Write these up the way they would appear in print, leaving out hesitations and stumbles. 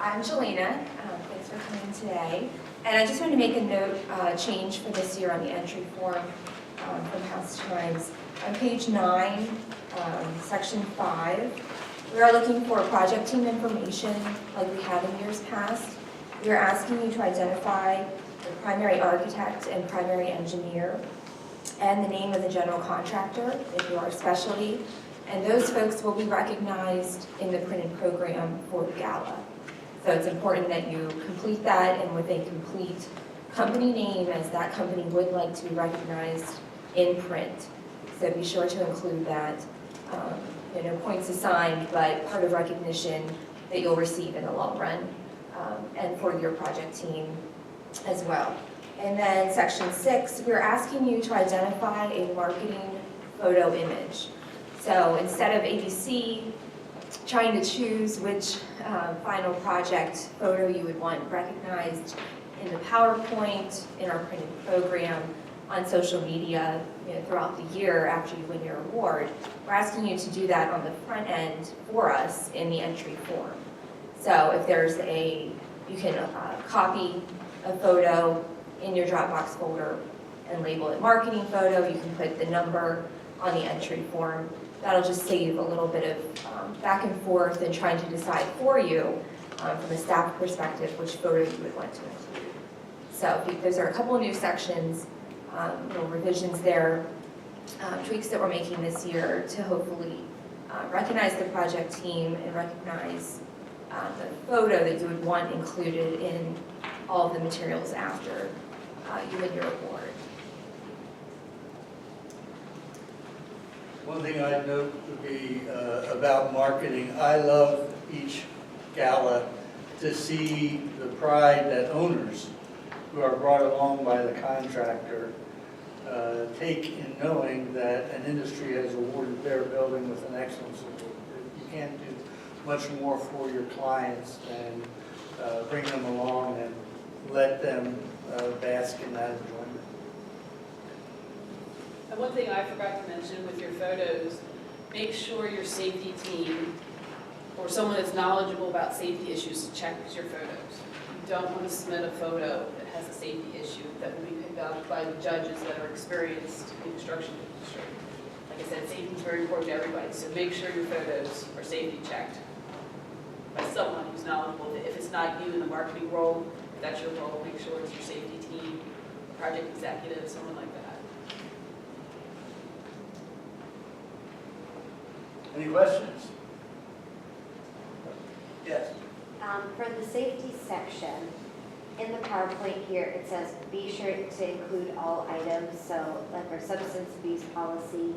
I'm Jelena. Thanks for coming today. And I just wanted to make a note change for this year on the entry form from past times. On page 9, section 5, we are looking for project team information like we have in years past. We are asking you to identify the primary architect and primary engineer and the name of the general contractor if you are a specialty. And those folks will be recognized in the printed program for the gala. So it's important that you complete that and with a complete company name, as that company would like to be recognized in print. So be sure to include that. No points assigned, but part of recognition that you'll receive in the long run, and for your project team as well. And then section 6, we're asking you to identify a marketing photo image. So instead of ABC trying to choose which final project photo you would want recognized in the PowerPoint, in our printed program, on social media throughout the year after you win your award, we're asking you to do that on the front end for us in the entry form. So if there's you can copy a photo in your Dropbox folder and label it marketing photo. You can put the number on the entry form. That'll just save a little bit of back and forth and trying to decide for you from a staff perspective which photo you would want to include. So those are a couple of new sections, little revisions there, tweaks that we're making this year to hopefully recognize the project team and recognize the photo that you would want included in all of the materials after you win your award. One thing I'd note would be about marketing. I love each gala to see the pride that owners who are brought along by the contractor take in knowing that an industry has awarded their building with an excellence award. You can't do much more for your clients than bring them along and let them bask in that enjoyment. And one thing I forgot to mention with your photos, make sure your safety team or someone that's knowledgeable about safety issues checks your photos. You don't want to submit a photo that has a safety issue that will be picked up by the judges that are experienced in the construction industry. Like I said, safety is very important to everybody, so make sure your photos are safety checked by someone who's knowledgeable. If it's not you in the marketing role, if that's your role, make sure it's your safety team, project executive, someone like that. Any questions? Yes. For the safety section, in the PowerPoint here, it says, be sure to include all items, so like our substance abuse policy.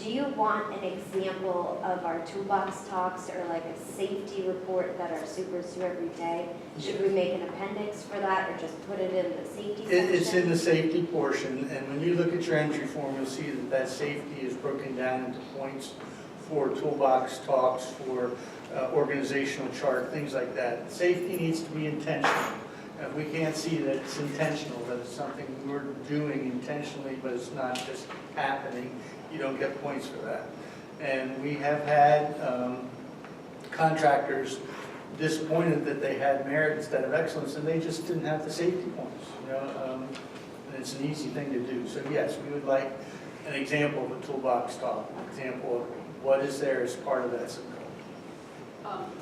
Do you want an example of our toolbox talks or like a safety report that our supers do every day? Should we make an appendix for that or just put it in the safety section? It's in the safety portion, and when you look at your entry form, you'll see that safety is broken down into points for toolbox talks, for organizational chart, things like that. Safety needs to be intentional. If we can't see that it's intentional, that it's something we're doing intentionally, but it's not just happening, you don't get points for that. And we have had contractors disappointed that they had merit instead of excellence, and they just didn't have the safety points. And it's an easy thing to do. So yes, we would like an example of a toolbox talk, an example of what is there as part of that subcode.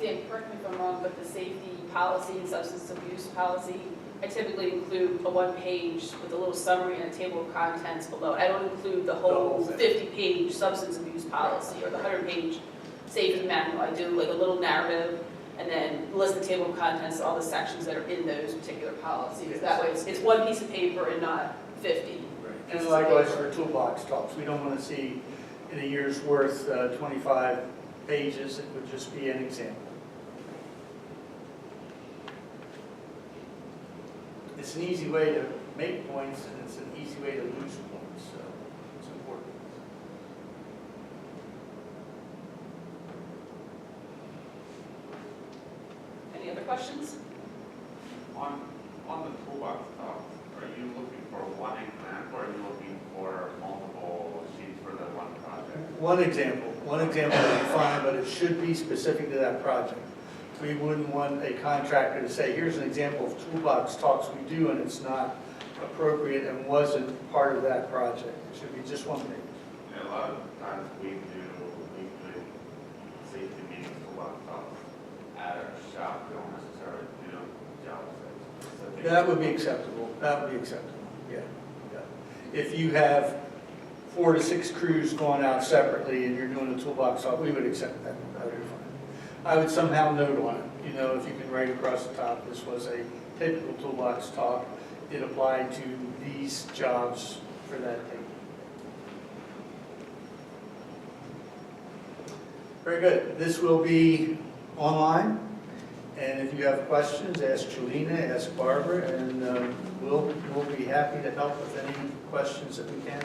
Dan, correct me if I'm wrong, but the safety policy and substance abuse policy, I typically include a 1-page with a little summary and a table of contents below. I don't include the whole 50-page substance abuse policy or the 100-page safety manual. I do like a little narrative and then list the table of contents, all the sections that are in those particular policies. Yes. That way it's one piece of paper and not 50. Right. And likewise for toolbox talks, we don't want to see in a year's worth 25 pages. It would just be an example. It's an easy way to make points, and it's an easy way to lose points, so it's important. Any other questions? On the toolbox talk, are you looking for one example, or are you looking for multiple sheets for the one project? One example would be fine, but it should be specific to that project. We wouldn't want a contractor to say, here's an example of toolbox talks we do, and it's not appropriate and wasn't part of that project. It should be just one thing. And a lot of times we do safety meetings for laptops at our shop, we don't necessarily do job sites. That would be acceptable. That would be acceptable, yeah. Yeah. If you have 4 to 6 crews going out separately and you're doing a toolbox talk, we would accept that. That would be fine. I would somehow note on it, you know, if you can write across the top, this was a typical toolbox talk. It applied to these jobs for that date. Very good. This will be online, and if you have questions, ask Julina, ask Barbara, and we'll be happy to help with any questions that we can.